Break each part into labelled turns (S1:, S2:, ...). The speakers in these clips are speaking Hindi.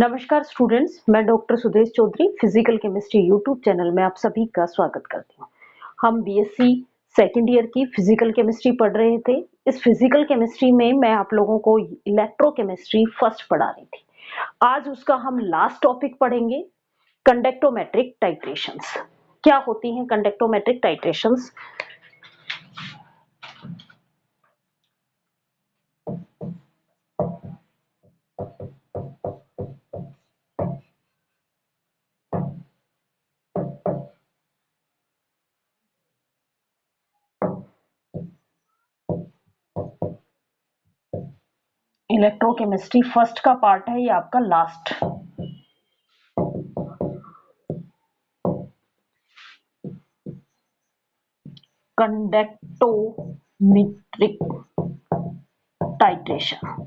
S1: नमस्कार स्टूडेंट्स, मैं doctor Sudesh Chaudhary physical chemistry YouTube channel में आप सभी का स्वागत करती हूँ। हम बीएससी सेकेंड ईयर की फिजिकल केमिस्ट्री पढ़ रहे थे। इस फिजिकल केमिस्ट्री में मैं आप लोगों को इलेक्ट्रोकेमिस्ट्री फर्स्ट पढ़ा रही थी। आज उसका हम लास्ट टॉपिक पढ़ेंगे, कंडक्टोमेट्रिक टाइट्रेशंस। क्या होती हैं कंडक्टोमेट्रिक टाइट्रेशंस? इलेक्ट्रोकेमिस्ट्री फर्स्ट का पार्ट है, ये आपका लास्ट। कंडक्टोमेट्रिक टाइट्रेशन,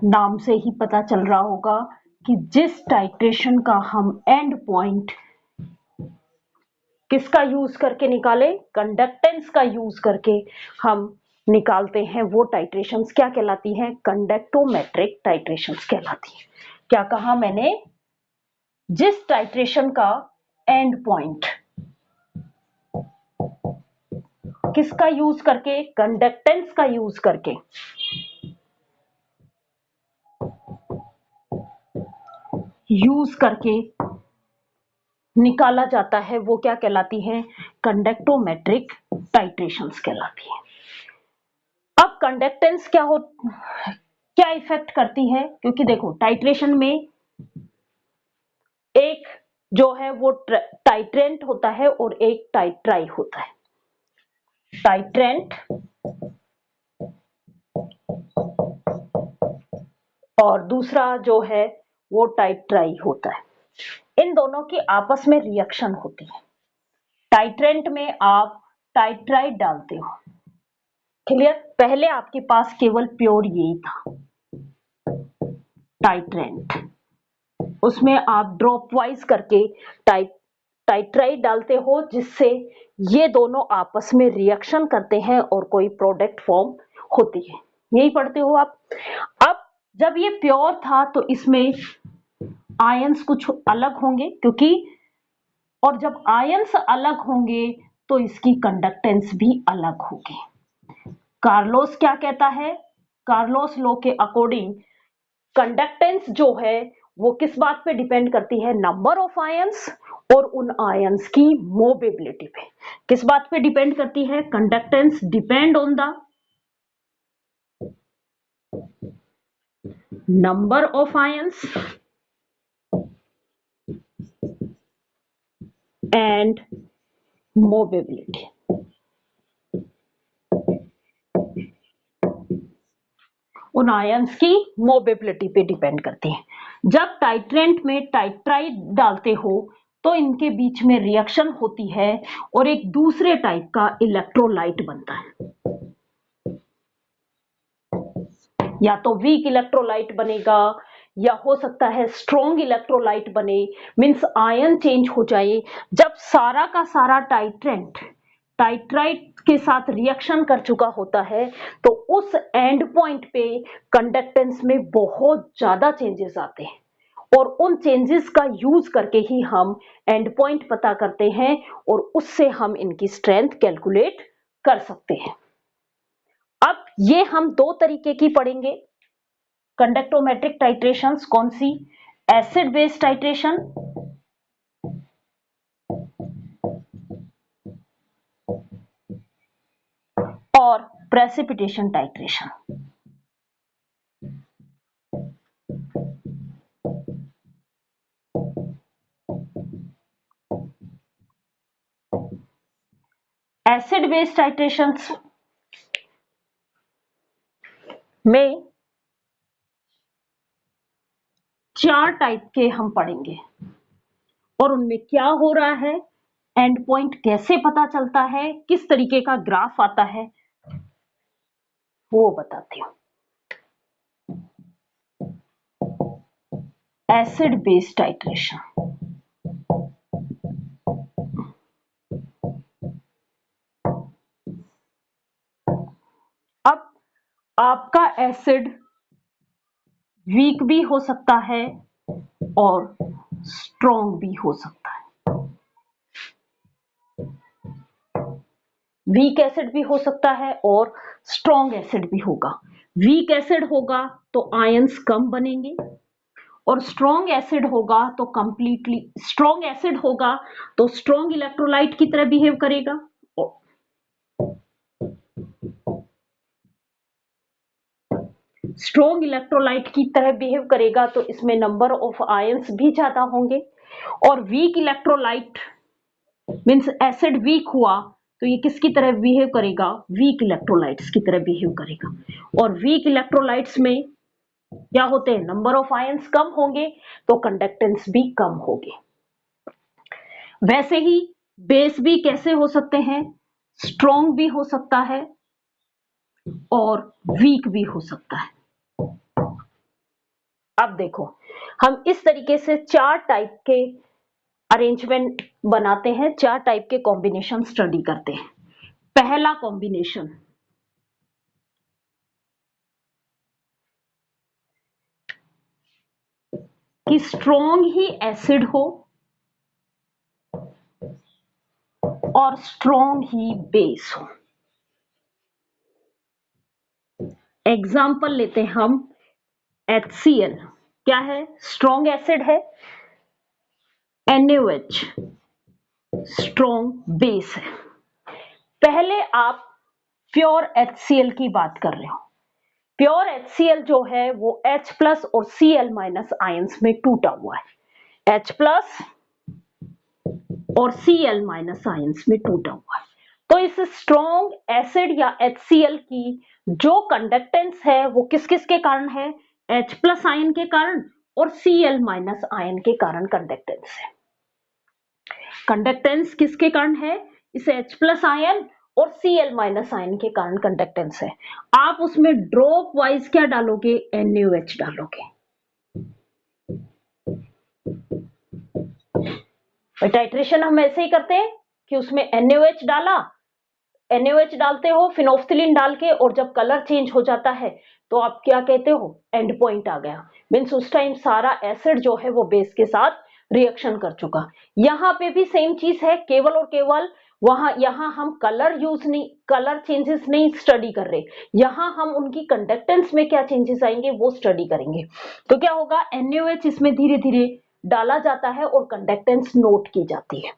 S1: नाम से ही पता चल रहा होगा कि जिस टाइट्रेशन का हम एंड पॉइंट किसका यूज करके निकाले, कंडक्टेंस का यूज करके हम निकालते हैं, वो टाइट्रेशंस क्या कहलाती हैं? कंडक्टोमेट्रिक टाइट्रेशंस कहलाती हैं। क्या कहा मैंने? जिस टाइट्रेशन का एंड पॉइंट किसका यूज करके? कंडक्टेंस का यूज करके निकाला जाता है, वो क्या कहलाती है? कंडक्टोमेट्रिक टाइट्रेशंस कहलाती है। अब कंडक्टेंस क्या इफेक्ट करती है? क्योंकि देखो, टाइट्रेशन में एक जो है वो टाइट्रेंट होता है और एक टाइट्राई होता है। टाइट्रेंट और दूसरा जो है वो टाइट्राई होता है। इन दोनों की आपस में रिएक्शन होती है। टाइट्रेंट में आप टाइट्राइड डालते हो, क्लियर? पहले आपके पास केवल प्योर यही था, टाइट्रेंट। उसमें आप ड्रॉप वाइज करके टाइट्राइड डालते हो, जिससे ये दोनों आपस में रिएक्शन करते हैं और कोई प्रोडक्ट फॉर्म होती है। यही पढ़ते हो आप। अब जब ये प्योर था तो इसमें आयंस कुछ अलग होंगे, क्योंकि और जब आयंस अलग होंगे तो इसकी कंडक्टेंस भी अलग होगी। कार्लोस क्या कहता है? कार्लोस लॉ के अकॉर्डिंग कंडक्टेंस जो है वो किस बात पे डिपेंड करती है? नंबर ऑफ आयंस और उन आयंस की मोबिलिटी पे। किस बात पे डिपेंड करती है? Conductance depend on the number of ions and mobility. उन आयंस की मोबिलिटी पे डिपेंड करती है। जब टाइट्रेंट में टाइट्राइड डालते हो तो इनके बीच में रिएक्शन होती है और एक दूसरे टाइप का इलेक्ट्रोलाइट बनता है। या तो वीक इलेक्ट्रोलाइट बनेगा या हो सकता है स्ट्रॉन्ग इलेक्ट्रोलाइट बने, मींस आयन चेंज हो जाए। जब सारा का सारा टाइट्रेंट टाइट्राइड के साथ रिएक्शन कर चुका होता है तो उस एंड पॉइंट पे कंडक्टेंस में बहुत ज्यादा चेंजेस आते हैं और उन चेंजेस का यूज करके ही हम एंड पॉइंट पता करते हैं और उससे हम इनकी स्ट्रेंथ कैलकुलेट कर सकते हैं। अब ये हम दो तरीके की पढ़ेंगे कंडक्टोमेट्रिक टाइट्रेशंस। कौन सी? एसिड बेस टाइट्रेशन और precipitation titration. Acid base titrations में चार टाइप के हम पढ़ेंगे और उनमें क्या हो रहा है, एंड पॉइंट कैसे पता चलता है, किस तरीके का ग्राफ आता है, वो बताती हूं। एसिड बेस टाइट्रेशन, अब आपका एसिड वीक भी हो सकता है और स्ट्रॉन्ग भी हो सकता है। वीक एसिड भी हो सकता है और स्ट्रॉन्ग एसिड भी होगा। वीक एसिड होगा तो आयंस कम बनेंगे और स्ट्रॉन्ग एसिड होगा तो कंप्लीटली स्ट्रॉन्ग एसिड होगा तो स्ट्रॉन्ग इलेक्ट्रोलाइट की तरह बिहेव करेगा। स्ट्रॉन्ग इलेक्ट्रोलाइट की तरह बिहेव करेगा तो इसमें नंबर ऑफ आयंस भी ज्यादा होंगे। और weak electrolyte means acid weak हुआ तो ये किसकी तरह बिहेव करेगा? वीक इलेक्ट्रोलाइट्स की तरह बिहेव करेगा। और वीक इलेक्ट्रोलाइट्स में क्या होते हैं? नंबर ऑफ आयंस कम होंगे तो कंडक्टेंस भी कम होगी। वैसे ही बेस भी कैसे हो सकते हैं? स्ट्रॉन्ग भी हो सकता है और वीक भी हो सकता है। अब देखो, हम इस तरीके से 4 टाइप के अरेंजमेंट बनाते हैं, 4 टाइप के कॉम्बिनेशन स्टडी करते हैं। पहला कॉम्बिनेशन कि स्ट्रॉन्ग ही एसिड हो और स्ट्रॉन्ग ही बेस हो। एग्जाम्पल लेते हैं हम HCl, क्या है? स्ट्रॉन्ग एसिड है। NaOH स्ट्रॉन्ग बेस है। पहले आप प्योर HCl की बात कर रहे हो। प्योर HCl जो है वो H प्लस और Cl माइनस आयंस में टूटा हुआ है। H प्लस और Cl माइनस आयंस में टूटा हुआ है। तो इस स्ट्रॉन्ग एसिड या HCl की जो कंडक्टेंस है वो किस किस के कारण है? H प्लस आयन के कारण और Cl माइनस आयन के कारण कंडक्टेंस है। कंडक्टेंस किसके कारण है? इस H प्लस आयन और Cl माइनस आयन के कारण कंडक्टेंस है। आप उसमें ड्रॉप वाइज क्या डालोगे? NaOH डालोगे। टाइट्रेशन हम ऐसे ही करते हैं कि उसमें NaOH डाला, NaOH डालते हो फिनोल्फथालीन डाल के, और जब कलर चेंज हो जाता है तो आप क्या कहते हो? एंड पॉइंट आ गया। मीन्स उस टाइम सारा एसिड जो है वो बेस के साथ रिएक्शन कर चुका। यहाँ पे भी सेम चीज है, केवल और केवल यहाँ हम कलर यूज नहीं, कलर चेंजेस नहीं स्टडी कर रहे, यहाँ हम उनकी कंडक्टेंस में क्या चेंजेस आएंगे वो स्टडी करेंगे। तो क्या होगा? NaOH इसमें धीरे धीरे डाला जाता है और कंडक्टेंस नोट की जाती है।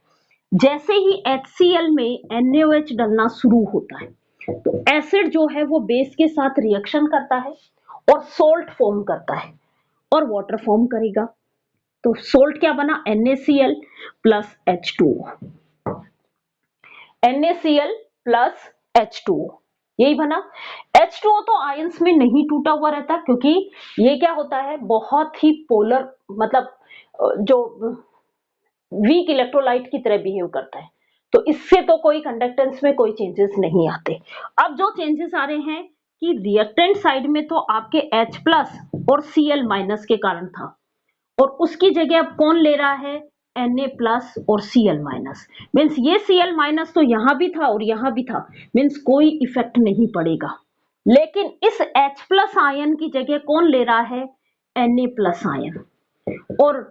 S1: जैसे ही HCl में NaOH डलना शुरू होता है तो एसिड जो है वो बेस के साथ रिएक्शन करता है और सोल्ट फॉर्म करता है और वाटर फॉर्म करेगा। तो सोल्ट क्या बना? NaCl plus H2O। NaCl plus H2O यही बना। H2O तो आयंस में नहीं टूटा हुआ रहता क्योंकि ये क्या होता है? बहुत ही पोलर, मतलब जो वीक इलेक्ट्रोलाइट की तरह बिहेव करता है। तो इससे तो कोई कंडक्टेंस में कोई चेंजेस नहीं आते। अब जो चेंजेस आ रहे हैं कि रिएक्टेंट साइड में तो आपके H प्लस और Cl माइनस के कारण था, और उसकी जगह अब कौन ले रहा है? Na प्लस और Cl माइनस। मीन्स ये Cl माइनस तो यहां भी था और यहां भी था, मीन्स कोई इफेक्ट नहीं पड़ेगा। लेकिन इस H प्लस आयन की जगह कौन ले रहा है? Na plus ion. और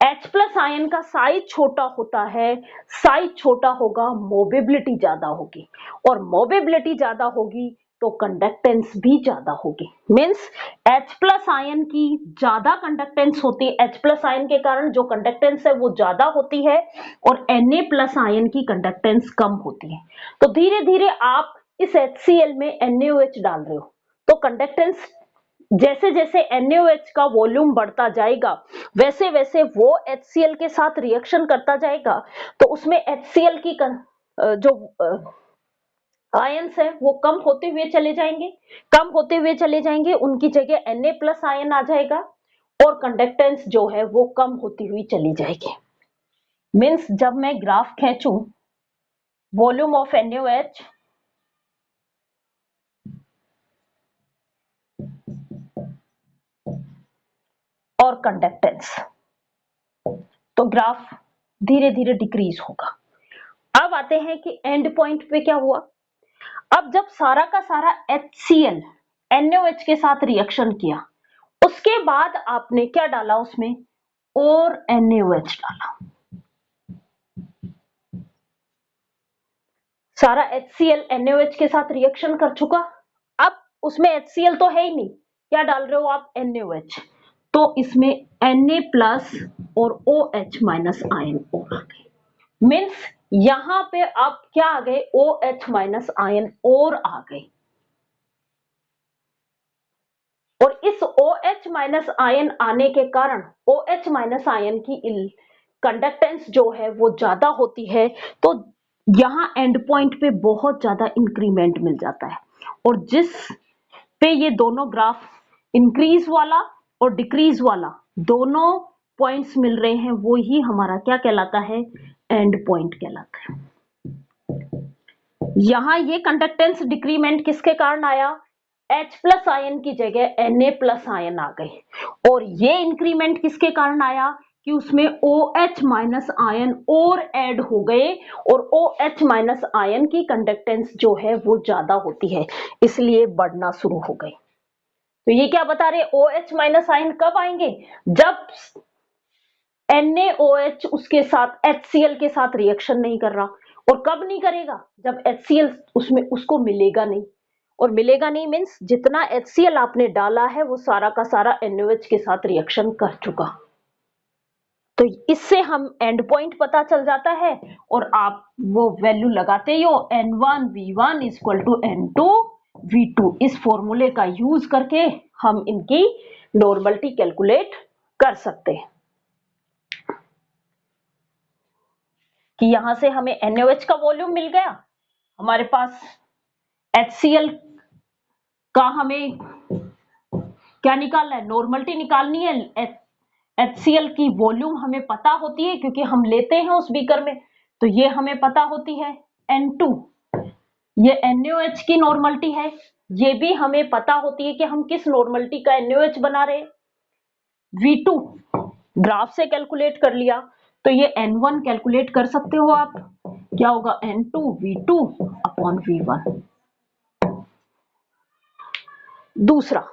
S1: H प्लस आयन का साइज छोटा होता है, साइज छोटा होगा, मोबिलिटी ज्यादा होगी, और मोबिलिटी ज्यादा होगी तो कंडक्टेंस भी ज्यादा होगी। मीन्स H प्लस आयन की ज्यादा कंडक्टेंस होती है, H प्लस आयन के कारण जो कंडक्टेंस है वो ज्यादा होती है, और Na प्लस आयन की कंडक्टेंस कम होती है। तो धीरे धीरे आप इस HCl में NaOH डाल रहे हो तो कंडक्टेंस जैसे जैसे NaOH का वॉल्यूम बढ़ता जाएगा वैसे वैसे वो HCl के साथ रिएक्शन करता जाएगा, तो उसमें HCl की जो आयंस है वो कम होते हुए चले जाएंगे, कम होते हुए चले जाएंगे, उनकी जगह Na प्लस आयन आ जाएगा और कंडक्टेंस जो है वो कम होती हुई चली जाएगी। मीन्स जब मैं ग्राफ खींचूं वॉल्यूम ऑफ NaOH और कंडक्टेंस, तो ग्राफ धीरे धीरे डिक्रीज होगा। अब आते हैं कि एंड पॉइंट पे क्या हुआ। अब जब सारा का सारा HCl NaOH के साथ रिएक्शन किया उसके बाद आपने क्या डाला उसमें, और NaOH डाला। सारा HCl NaOH के साथ रिएक्शन कर चुका। अब उसमें HCl तो है ही नहीं, क्या डाल रहे हो आप, NaOH। तो इसमें Na+ और OH- आयन और आ गए। मीन्स यहां पे आप क्या आ गए, OH- आयन और आ गए। और इस OH- आयन आने के कारण OH- आयन की कंडक्टेंस जो है वो ज्यादा होती है, तो यहां एंड पॉइंट पे बहुत ज्यादा इंक्रीमेंट मिल जाता है। और जिस पे ये दोनों ग्राफ इंक्रीज वाला और डिक्रीज वाला दोनों पॉइंट्स मिल रहे हैं, वो ही हमारा क्या कहलाता है, एंड पॉइंट कहलाता है। यहां ये कंडक्टेंस डिक्रीमेंट किसके कारण आया, H+ आयन की जगह Na+ आयन आ गए। और ये इंक्रीमेंट किसके कारण आया, कि उसमें OH- आयन और ऐड हो गए, और OH- आयन की कंडक्टेंस जो है वो ज्यादा होती है, इसलिए बढ़ना शुरू हो गए। तो ये क्या बता रहे, OH- आयन कब आएंगे, जब NaOH उसके साथ HCl के साथ रिएक्शन नहीं कर रहा। और कब नहीं करेगा, जब HCl उसमें उसको मिलेगा नहीं। और मिलेगा नहीं मीन्स जितना HCl आपने डाला है वो सारा का सारा NaOH के साथ रिएक्शन कर चुका। तो इससे हम एंड पॉइंट पता चल जाता है, और आप वो वैल्यू लगाते ही हो, N1V1 = N2V2। इस फॉर्मूले का यूज करके हम इनकी नॉर्मलिटी कैलकुलेट कर सकते हैं, कि यहां से हमें NaOH का वॉल्यूम मिल गया, हमारे पास HCl का हमें क्या निकालना है, नॉर्मलिटी निकालनी है। HCl की वॉल्यूम हमें पता होती है क्योंकि हम लेते हैं उस बीकर में, तो ये हमें पता होती है N2। ये NaOH की नॉर्मलिटी है, ये भी हमें पता होती है कि हम किस नॉर्मलिटी का NaOH बना रहे हैं। V2 ग्राफ से कैलकुलेट कर लिया, तो ये N1 कैलकुलेट कर सकते हो आप, क्या होगा, N2V2/V1। दूसरा,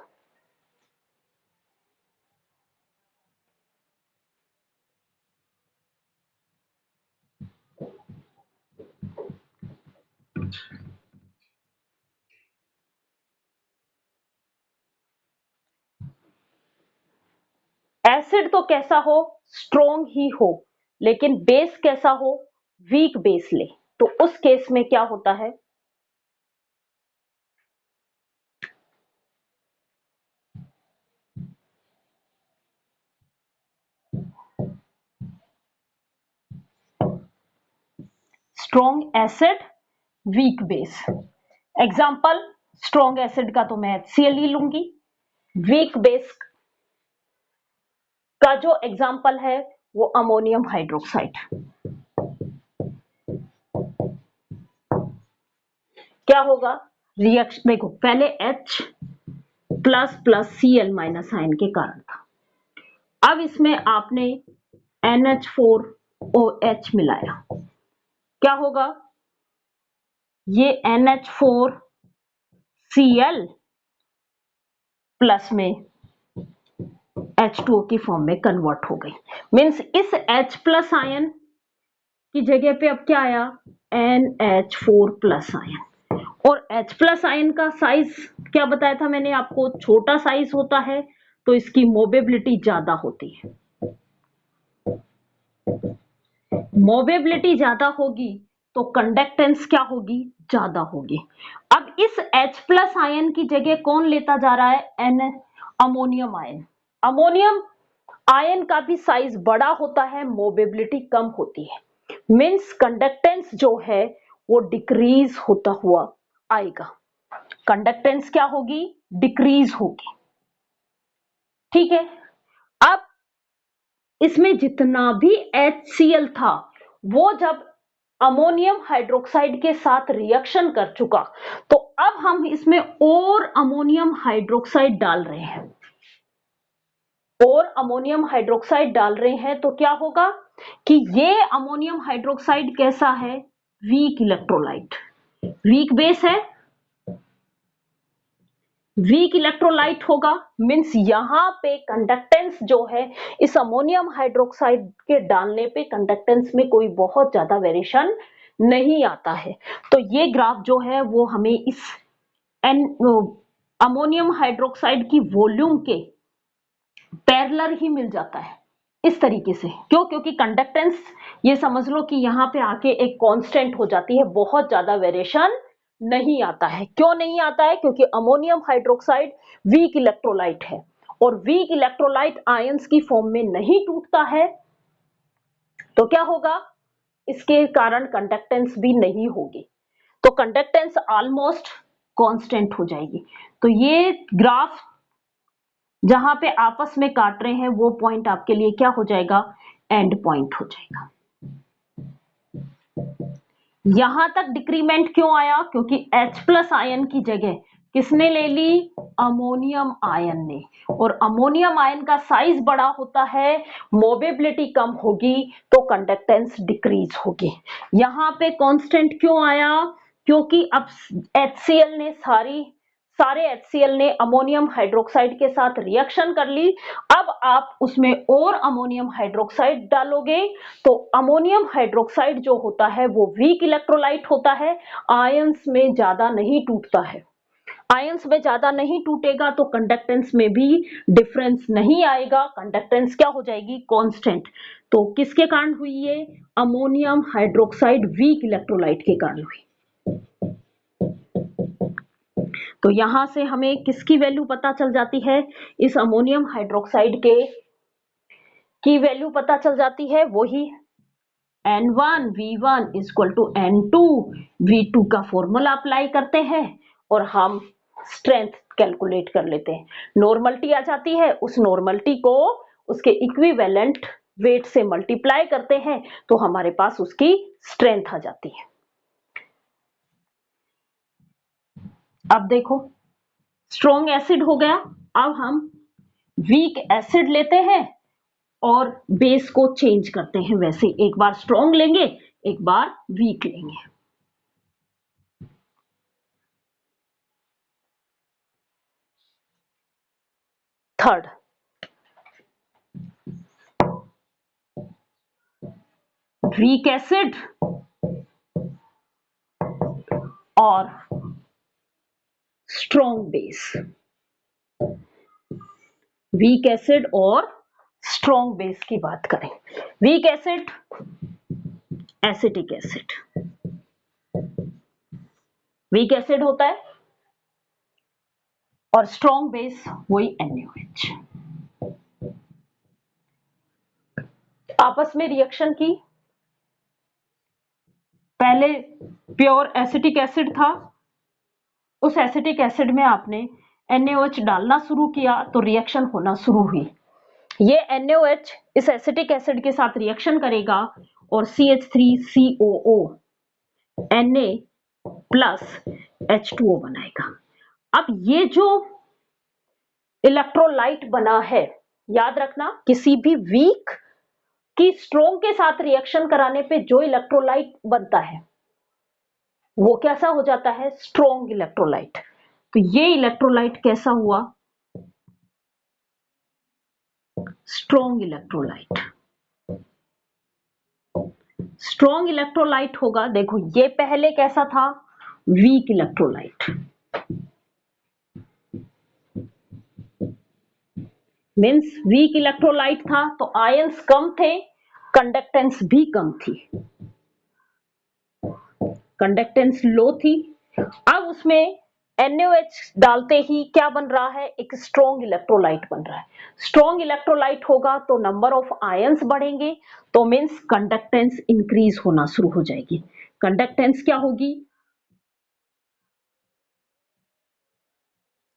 S1: एसिड तो कैसा हो, स्ट्रॉन्ग ही हो, लेकिन बेस कैसा हो, वीक बेस ले, तो उस केस में क्या होता है, strong acid, weak base. Example, strong acid का तो मैं HCl ही लूंगी, वीक बेस का जो एग्जाम्पल है वो अमोनियम हाइड्रोक्साइड। क्या होगा, रिएक्शन देखो, पहले H++Cl- आयन के कारण था, अब इसमें आपने NH4OH मिलाया, क्या होगा, ये NH4Cl प्लस में H2O की फॉर्म में कन्वर्ट हो गई। मींस इस H+ आयन की जगह पे अब क्या आया, NH4+ आयन। और H+ आयन का साइज क्या बताया था मैंने आपको, छोटा साइज होता है तो इसकी मोबेबिलिटी ज्यादा होती है। मोबेबिलिटी ज्यादा होगी तो कंडक्टेंस क्या होगी, ज्यादा होगी। अब इस H+ आयन की जगह कौन लेता जा रहा है, अमोनियम आयन। अमोनियम आयन का भी साइज बड़ा होता है, मोबेबिलिटी कम होती है, मींस कंडक्टेंस जो है वो डिक्रीज होता हुआ आएगा। कंडक्टेंस क्या होगी, डिक्रीज होगी। ठीक है, अब इसमें जितना भी HCl था वो जब अमोनियम हाइड्रोक्साइड के साथ रिएक्शन कर चुका, तो अब हम इसमें और अमोनियम हाइड्रोक्साइड डाल रहे हैं, और अमोनियम हाइड्रोक्साइड डाल रहे हैं, तो क्या होगा कि ये अमोनियम हाइड्रोक्साइड कैसा है, वीक इलेक्ट्रोलाइट, वीक बेस है, वीक इलेक्ट्रोलाइट होगा, मीन्स यहाँ पे कंडक्टेंस जो है इस अमोनियम हाइड्रोक्साइड के डालने पे कंडक्टेंस में कोई बहुत ज्यादा वेरिएशन नहीं आता है। तो ये ग्राफ जो है वो हमें इस अमोनियम हाइड्रोक्साइड की वॉल्यूम के पैरेलल ही मिल जाता है इस तरीके से। क्यों? क्योंकि कंडक्टेंस ये समझ लो कि यहाँ पे आके एक कांस्टेंट हो जाती है, बहुत ज्यादा वेरिएशन नहीं आता है। क्यों नहीं आता है? क्योंकि अमोनियम हाइड्रोक्साइड वीक इलेक्ट्रोलाइट है और वीक इलेक्ट्रोलाइट आयंस की फॉर्म में नहीं टूटता है, तो क्या होगा? इसके कारण कंडक्टेंस भी नहीं होगी, तो कंडक्टेंस ऑलमोस्ट कांस्टेंट हो जाएगी। तो ये ग्राफ जहां पे आपस में काट रहे हैं वो पॉइंट आपके लिए क्या हो जाएगा? एंड पॉइंट हो जाएगा। यहां तक डिक्रीमेंट क्यों आया? क्योंकि H प्लस आयन की जगह किसने ले ली? अमोनियम आयन ने। और अमोनियम आयन का साइज बड़ा होता है, मोबिलिटी कम होगी, तो कंडक्टेंस डिक्रीज होगी। यहां पे कांस्टेंट क्यों आया? क्योंकि अब HCl ने सारे HCl ने अमोनियम हाइड्रोक्साइड के साथ रिएक्शन कर ली। अब आप उसमें और अमोनियम हाइड्रोक्साइड डालोगे तो अमोनियम हाइड्रोक्साइड जो होता है वो वीक इलेक्ट्रोलाइट होता है, आयंस में ज्यादा नहीं टूटता है। आयंस में ज्यादा नहीं टूटेगा तो कंडक्टेंस में भी डिफरेंस नहीं आएगा, कंडक्टेंस क्या हो जाएगी? कांस्टेंट। तो किसके कारण हुई ये? अमोनियम हाइड्रोक्साइड वीक इलेक्ट्रोलाइट के कारण हुई। तो यहां से हमें किसकी वैल्यू पता चल जाती है? इस अमोनियम हाइड्रोक्साइड के की वैल्यू पता चल जाती है, वही N1 V1 equal to N2 V2 का फॉर्मूला अप्लाई करते हैं और हम स्ट्रेंथ कैलकुलेट कर लेते हैं। नॉर्मलिटी आ जाती है, उस नॉर्मलिटी को उसके इक्विवेलेंट वेट से मल्टीप्लाई करते हैं तो हमारे पास उसकी स्ट्रेंथ आ जाती है। अब देखो स्ट्रॉन्ग एसिड हो गया, अब हम वीक एसिड लेते हैं और बेस को चेंज करते हैं। वैसे एक बार स्ट्रॉन्ग लेंगे, एक बार वीक लेंगे। थर्ड, वीक एसिड और स्ट्रॉन्ग बेस। वीक एसिड और स्ट्रॉन्ग बेस की बात करें, weak acid acetic acid, weak acid होता है और स्ट्रॉन्ग बेस वही NaOH। आपस में रिएक्शन की, पहले प्योर एसिटिक एसिड था, उस एसिटिक एसिड में आपने NaOH डालना शुरू किया तो रिएक्शन होना शुरू हुई। ये NaOH इस एसिटिक एसिड के साथ रिएक्शन करेगा और CH3COO Na प्लस H2O बनाएगा। अब ये जो इलेक्ट्रोलाइट बना है, याद रखना किसी भी वीक की स्ट्रॉन्ग के साथ रिएक्शन कराने पे जो इलेक्ट्रोलाइट बनता है वो कैसा हो जाता है? Strong electrolyte. तो ये इलेक्ट्रोलाइट कैसा हुआ? Strong electrolyte. स्ट्रॉन्ग इलेक्ट्रोलाइट होगा। देखो ये पहले कैसा था? Weak electrolyte. Means weak electrolyte था तो आयंस कम थे, कंडक्टेंस भी कम थी, कंडक्टेंस लो थी। अब उसमें NaOH डालते ही क्या बन रहा है? एक स्ट्रॉन्ग इलेक्ट्रोलाइट बन रहा है। स्ट्रॉन्ग इलेक्ट्रोलाइट होगा तो नंबर ऑफ आयंस बढ़ेंगे, तो मीन्स कंडक्टेंस इंक्रीज होना शुरू हो जाएगी। कंडक्टेंस क्या होगी?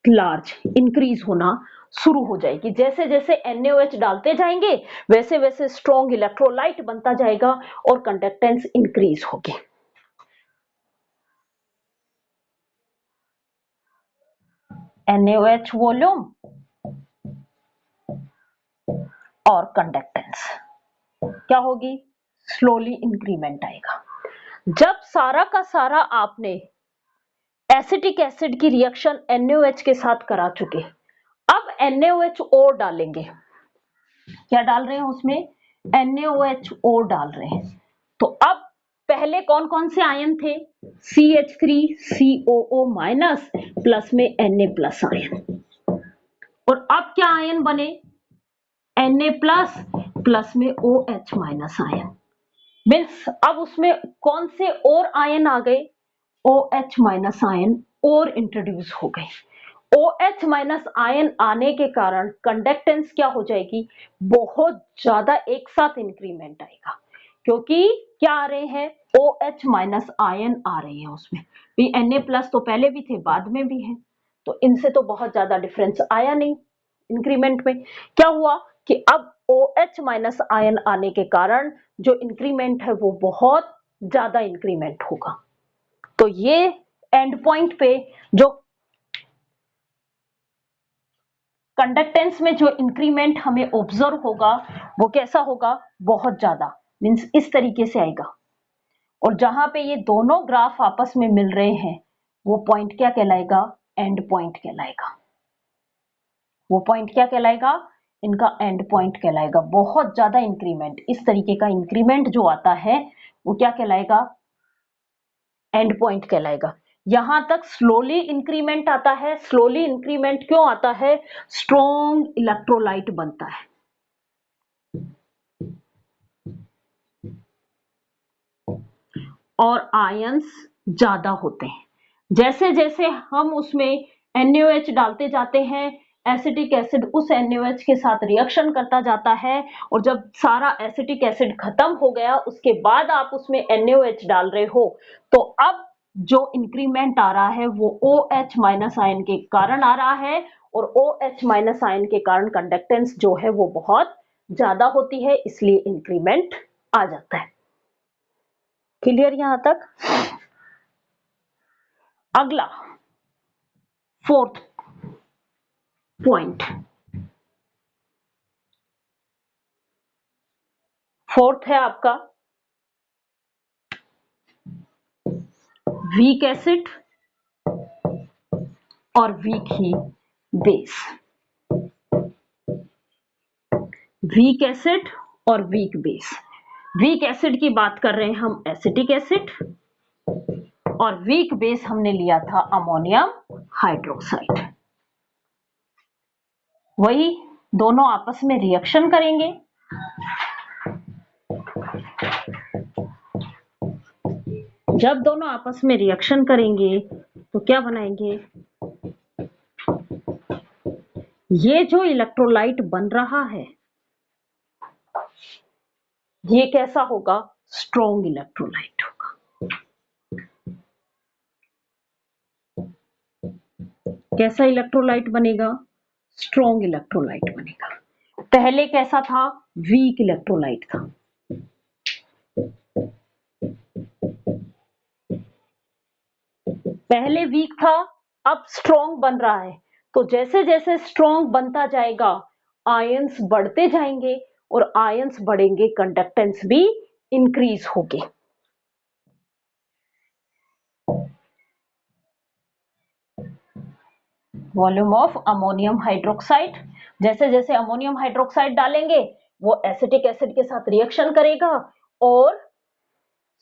S1: लार्ज, इंक्रीज होना शुरू हो जाएगी। जैसे जैसे NaOH डालते जाएंगे वैसे वैसे स्ट्रॉन्ग इलेक्ट्रोलाइट बनता जाएगा और कंडक्टेंस इंक्रीज होगी। NaOH वॉल्यूम और कंडक्टेंस क्या होगी? स्लोली इंक्रीमेंट आएगा। जब सारा का सारा आपने एसिटिक एसिड की रिएक्शन NaOH के साथ करा चुके, अब NaOH और डालेंगे। क्या डाल रहे हैं उसमें? NaOH और डाल रहे हैं। तो अब पहले कौन कौन से आयन थे? CH3COO माइनस प्लस में Na प्लस आयन, और अब क्या आयन बने? Na प्लस प्लस में OH माइनस आयन। मीन्स अब उसमें कौन से और आयन आ गए? OH माइनस आयन और इंट्रोड्यूस हो गए। OH माइनस आयन आने के कारण कंडक्टेंस क्या हो जाएगी? बहुत ज्यादा एक साथ इंक्रीमेंट आएगा, क्योंकि क्या आ रहे हैं? OH माइनस आयन आ रहे हैं उसमें भी। Na प्लस तो पहले भी थे, बाद में भी हैं, तो इनसे तो बहुत ज्यादा डिफरेंस आया नहीं इंक्रीमेंट में। क्या हुआ कि अब OH माइनस आयन आने के कारण जो इंक्रीमेंट है वो बहुत ज्यादा इंक्रीमेंट होगा। तो ये एंड पॉइंट पे जो कंडक्टेंस में जो इंक्रीमेंट हमें ऑब्जर्व होगा वो कैसा होगा? बहुत ज्यादा, मीन्स इस तरीके से आएगा। और जहां पे ये दोनों ग्राफ आपस में मिल रहे हैं वो पॉइंट क्या कहलाएगा? एंड पॉइंट कहलाएगा। वो पॉइंट क्या कहलाएगा? इनका एंड पॉइंट कहलाएगा। बहुत ज्यादा इंक्रीमेंट, इस तरीके का इंक्रीमेंट जो आता है वो क्या कहलाएगा? एंड पॉइंट कहलाएगा। यहां तक स्लोली इंक्रीमेंट आता है। स्लोली इंक्रीमेंट क्यों आता है? स्ट्रॉन्ग इलेक्ट्रोलाइट बनता है। और आयंस ज्यादा होते हैं। जैसे जैसे हम उसमें NaOH डालते जाते हैं, एसिटिक एसिड उस NaOH के साथ रिएक्शन करता जाता है, और जब सारा एसिटिक एसिड खत्म हो गया उसके बाद आप उसमें NaOH डाल रहे हो, तो अब जो इंक्रीमेंट आ रहा है वो OH माइनस आयन के कारण आ रहा है, और OH माइनस आयन के कारण कंडक्टेंस जो है वो बहुत ज्यादा होती है, इसलिए इंक्रीमेंट आ जाता है। क्लियर यहां तक? अगला फोर्थ पॉइंट, फोर्थ है आपका वीक एसिड और वीक ही बेस। वीक एसिड और वीक बेस। वीक एसिड की बात कर रहे हैं हम एसिटिक एसिड, और वीक बेस हमने लिया था अमोनियम हाइड्रोक्साइड। वही दोनों आपस में रिएक्शन करेंगे। जब दोनों आपस में रिएक्शन करेंगे तो क्या बनाएंगे? ये जो इलेक्ट्रोलाइट बन रहा है ये कैसा होगा? स्ट्रॉन्ग इलेक्ट्रोलाइट होगा। कैसा इलेक्ट्रोलाइट बनेगा? स्ट्रॉन्ग इलेक्ट्रोलाइट बनेगा। पहले कैसा था? वीक इलेक्ट्रोलाइट था। पहले वीक था, अब स्ट्रॉन्ग बन रहा है। तो जैसे जैसे स्ट्रॉन्ग बनता जाएगा आयंस बढ़ते जाएंगे, और आयंस बढ़ेंगे कंडक्टेंस भी इंक्रीज होगी। वॉल्यूम ऑफ अमोनियम हाइड्रोक्साइड, जैसे जैसे अमोनियम हाइड्रोक्साइड डालेंगे वो एसिटिक एसिड के साथ रिएक्शन करेगा और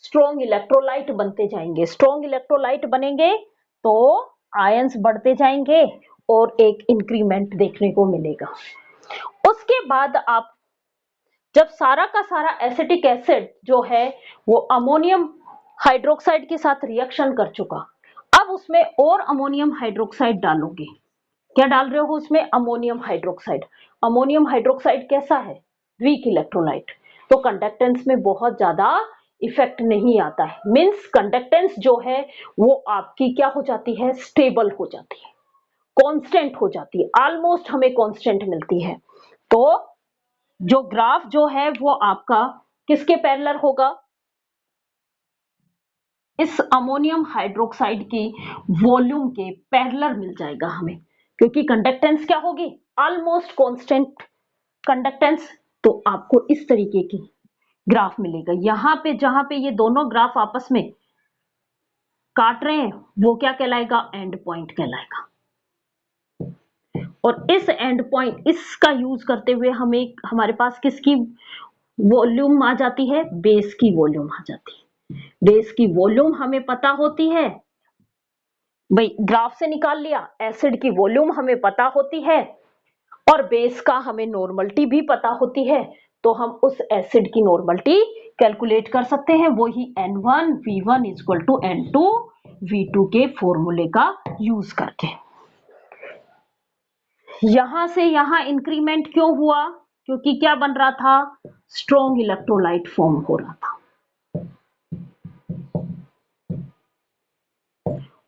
S1: स्ट्रॉन्ग इलेक्ट्रोलाइट बनते जाएंगे। स्ट्रॉन्ग इलेक्ट्रोलाइट बनेंगे तो आयंस बढ़ते जाएंगे और एक इंक्रीमेंट देखने को मिलेगा। उसके बाद आप जब सारा का सारा एसिटिक एसिड जो है वो अमोनियम हाइड्रोक्साइड के साथ रिएक्शन कर चुका, अब उसमें और अमोनियम हाइड्रोक्साइड डालोगे। क्या डाल रहे हो उसमें? Ammonium hydroxide. अमोनियम हाइड्रोक्साइड कैसा है? Weak electrolyte. तो कंडक्टेंस में बहुत ज्यादा इफेक्ट नहीं आता है। मींस कंडक्टेंस जो है वो आपकी क्या हो जाती है? स्टेबल हो जाती है, कांस्टेंट हो जाती है, ऑलमोस्ट हमें कांस्टेंट मिलती है। तो जो ग्राफ जो है वो आपका किसके पैरेलल होगा? इस अमोनियम हाइड्रोक्साइड की वॉल्यूम के पैरेलल मिल जाएगा हमें, क्योंकि कंडक्टेंस क्या होगी? Almost constant conductance. तो आपको इस तरीके की ग्राफ मिलेगा। यहां पे जहां पे ये दोनों ग्राफ आपस में काट रहे हैं वो क्या कहलाएगा, एंड पॉइंट कहलाएगा। और इस एंड पॉइंट, इसका यूज करते हुए हमें, हमारे पास किसकी वॉल्यूम आ जाती है, बेस की वॉल्यूम आ जाती है। बेस की वॉल्यूम हमें पता होती है, भाई ग्राफ से निकाल लिया, एसिड की वॉल्यूम हमें पता होती है और बेस का हमें नॉर्मलिटी भी पता होती है, तो हम उस एसिड की नॉर्मलिटी कैलकुलेट कर सकते हैं, वो ही N1V1 इक्वल टू N2V2 के फॉर्मूले का यूज करके। यहां से यहां इंक्रीमेंट क्यों हुआ, क्योंकि क्या बन रहा था, स्ट्रॉन्ग इलेक्ट्रोलाइट फॉर्म हो रहा था।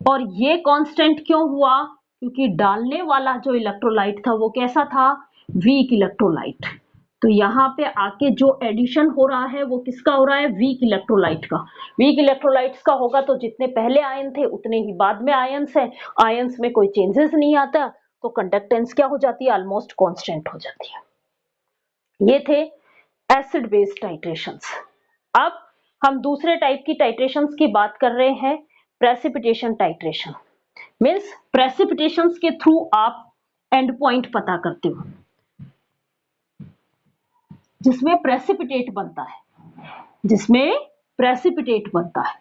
S1: और ये कांस्टेंट क्यों हुआ, क्योंकि डालने वाला जो इलेक्ट्रोलाइट था वो कैसा था, वीक इलेक्ट्रोलाइट। तो यहाँ पे आके जो एडिशन हो रहा है वो किसका हो रहा है, वीक इलेक्ट्रोलाइट का। वीक इलेक्ट्रोलाइट्स का होगा तो जितने पहले आयन थे उतने ही बाद में आयंस है, आयंस में कोई चेंजेस नहीं आता, तो कंडक्टेंस क्या हो जाती है, ऑलमोस्ट कांस्टेंट हो जाती है। ये थे एसिड बेस टाइट्रेशंस। अब हम दूसरे टाइप की टाइट्रेशंस की बात कर रहे हैं, प्रेसिपिटेशन टाइट्रेशन। मीन्स प्रेसिपिटेशंस के थ्रू आप एंड पॉइंट पता करते हो, जिसमें प्रेसिपिटेट बनता है, जिसमें प्रेसिपिटेट बनता है।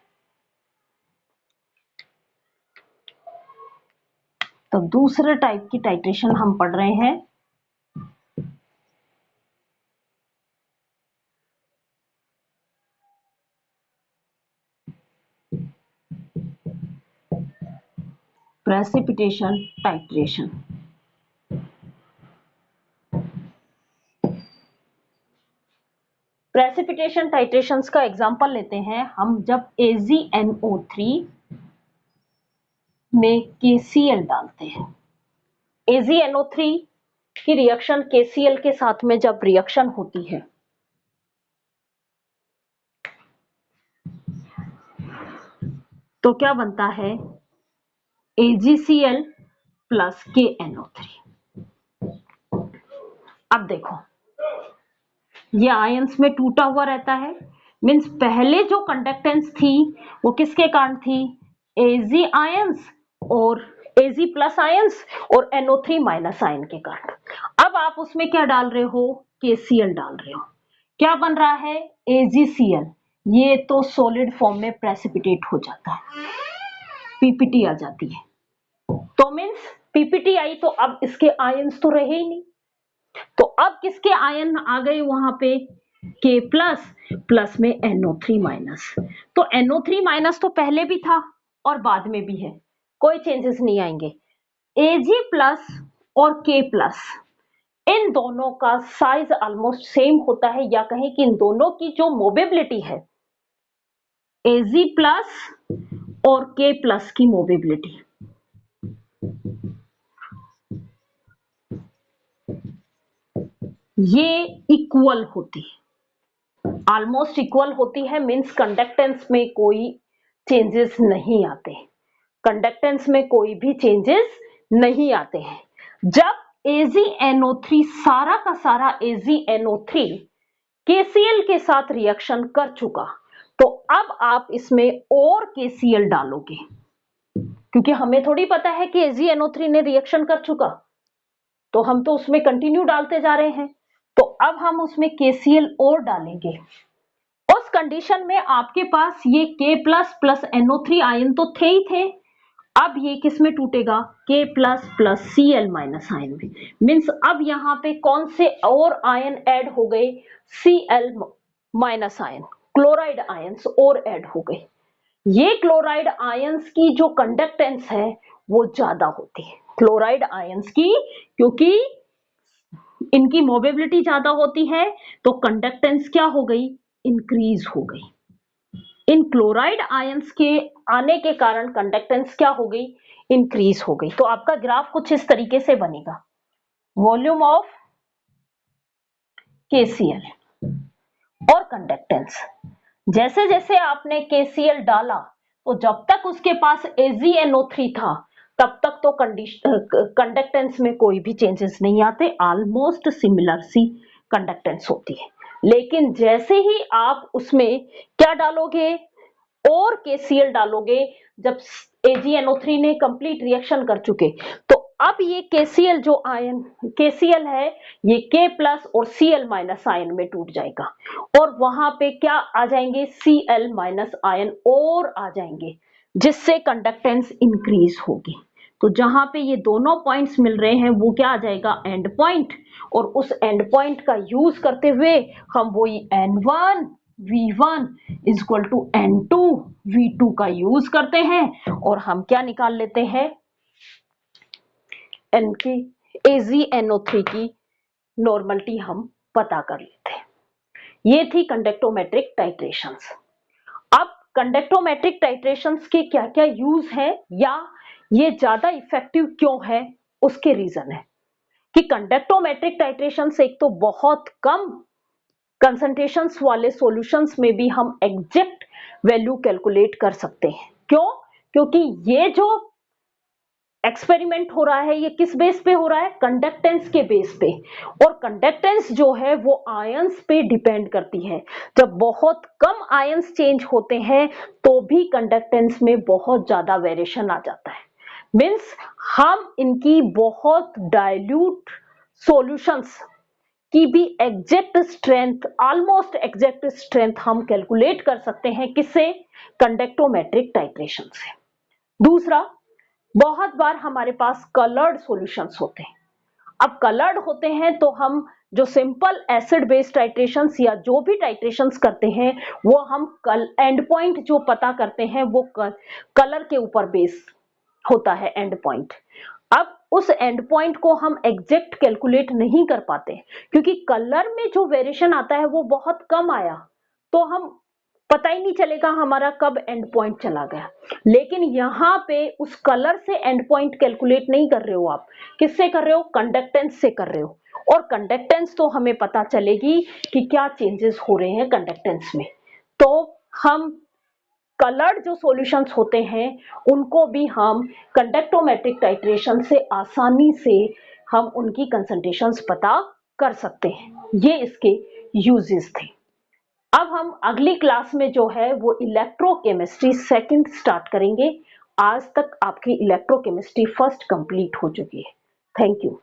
S1: तो दूसरे टाइप की टाइट्रेशन हम पढ़ रहे हैं, प्रेसिपिटेशन टाइट्रेशन। प्रेसिपिटेशन टाइट्रेशंस का एग्जांपल लेते हैं हम, जब AgNO3 में KCl डालते हैं। AgNO3 की रिएक्शन KCl के साथ में जब रिएक्शन होती है तो क्या बनता है, AgCl प्लस KNO3। अब देखो ये आयंस में टूटा हुआ रहता है, मीन्स पहले जो कंडक्टेंस थी वो किसके कारण थी, Ag आयंस और Ag प्लस आयंस और NO3 माइनस आयन के कारण। अब आप उसमें क्या डाल रहे हो, KCl डाल रहे हो, क्या बन रहा है, AgCl। ये तो सॉलिड फॉर्म में प्रेसिपिटेट हो जाता है, पीपीटी आ जाती है। तो मीन्स पीपीटी आई तो अब इसके आयंस तो रहे ही नहीं, तो अब किसके आयन आ गए वहां पे, K प्लस प्लस में NO3 माइनस। तो NO3 माइनस तो पहले भी था और बाद में भी है, कोई चेंजेस नहीं आएंगे। Ag प्लस और K प्लस, इन दोनों का साइज ऑलमोस्ट सेम होता है, या कहें कि इन दोनों की जो मोबिलिटी है, Ag प्लस और K प्लस की मोबिलिटी ये इक्वल होती है, ऑलमोस्ट इक्वल होती है। मींस कंडक्टेंस में कोई चेंजेस नहीं आते, कंडक्टेंस में कोई भी चेंजेस नहीं आते हैं। जब AgNO3 सारा का सारा AgNO3 KCl के साथ रिएक्शन कर चुका, तो अब आप इसमें और KCl डालोगे, क्योंकि हमें थोड़ी पता है कि AgNO3 ने रिएक्शन कर चुका, तो हम तो उसमें कंटिन्यू डालते जा रहे हैं। तो अब हम उसमें KCl और डालेंगे। उस कंडीशन में आपके पास ये K plus plus NO3 ion तो थे ही थे, अब ये किस में टूटेगा, K plus plus Cl minus ion में। मीन्स अब यहाँ पे कौन से और आयन ऐड हो गए, Cl minus ion, chloride ions और ऐड हो गए। ये क्लोराइड आयंस की जो कंडक्टेंस है वो ज्यादा होती है, क्लोराइड आयंस की, क्योंकि इनकी मोबिलिटी ज्यादा होती है, तो कंडक्टेंस क्या हो गई, इंक्रीज हो गई। इन क्लोराइड आयंस के आने के कारण कंडक्टेंस क्या हो गई, इंक्रीज हो गई। तो आपका ग्राफ कुछ इस तरीके से बनेगा, वॉल्यूम ऑफ KCl और कंडक्टेंस। जैसे जैसे आपने KCl डाला, तो जब तक उसके पास AgNO3 था तब तक तो कंडक्टेंस में कोई भी चेंजेस नहीं आते, ऑलमोस्ट सिमिलर सी कंडक्टेंस होती है। लेकिन जैसे ही आप उसमें क्या डालोगे, और KCl डालोगे जब AgNO3 ने कंप्लीट रिएक्शन कर चुके, तो अब ये KCl जो आयन KCl है ये K प्लस और Cl माइनस आयन में टूट जाएगा और वहां पे क्या आ जाएंगे, Cl माइनस आयन और आ जाएंगे, जिससे कंडक्टेंस इंक्रीज होगी। तो जहां पे ये दोनों पॉइंट्स मिल रहे हैं वो क्या आ जाएगा, एंड पॉइंट, और उस एंड पॉइंट का यूज करते हुए हम वही N1 V1 is equal to N2 V2 का यूज करते हैं और हम क्या निकाल लेते हैं, N की AgNO3 की नॉर्मलिटी हम पता कर लेते हैं। ये थी कंडक्टोमेट्रिक टाइट्रेशंस। अब कंडक्टोमेट्रिक टाइट्रेशंस के क्या क्या यूज है या ये ज्यादा इफेक्टिव क्यों है, उसके रीजन है कि कंडक्टोमेट्रिक टाइट्रेशंस एक तो बहुत कम कंसंट्रेशंस वाले सॉल्यूशंस में भी हम एग्जैक्ट वैल्यू कैलकुलेट कर सकते हैं। क्यों? क्योंकि ये जो एक्सपेरिमेंट हो रहा है ये किस बेस पे हो रहा है, कंडक्टेंस के बेस पे, और कंडक्टेंस जो है वो आयंस पे डिपेंड करती है। जब बहुत कम आयंस चेंज होते हैं तो भी कंडक्टेंस में बहुत ज्यादा वेरिएशन आ जाता है। मीन्स हम इनकी बहुत डाइल्यूट सॉल्यूशंस की भी exact strength, almost exact strength हम कैलकुलेट कर सकते हैं, किससे, कंडक्टोमेट्रिक टाइट्रेशन से। दूसरा, बहुत बार हमारे पास कलर्ड सॉल्यूशंस होते हैं। अब कलर्ड होते हैं तो हम जो सिंपल एसिड बेस्ड टाइट्रेशंस या जो भी टाइट्रेशंस करते हैं वो हम एंड पॉइंट जो पता करते हैं वो कलर के ऊपर बेस होता है एंड पॉइंट। अब उस एंड पॉइंट को हम एग्जैक्ट कैलकुलेट नहीं कर पाते क्योंकि कलर में जो वेरिएशन आता है वो बहुत कम आया, तो हम पता ही नहीं चलेगा हमारा कब एंड पॉइंट चला गया। लेकिन यहाँ पे उस कलर से एंड पॉइंट कैलकुलेट नहीं कर रहे हो आप, किससे कर रहे हो, कंडक्टेंस से कर रहे हो, और कंडक्टेंस तो हमें पता चलेगी कि क्या चेंजेस हो रहे हैं कंडक्टेंस में। तो हम कलर्ड जो सॉल्यूशंस होते हैं उनको भी हम कंडक्टोमेट्रिक टाइट्रेशन से आसानी से हम उनकी कंसंट्रेशंस पता कर सकते हैं। ये इसके यूजेस थे। अब हम अगली क्लास में जो है वो इलेक्ट्रोकेमिस्ट्री सेकंड स्टार्ट करेंगे। आज तक आपकी इलेक्ट्रोकेमिस्ट्री फर्स्ट कंप्लीट हो चुकी है। Thank you.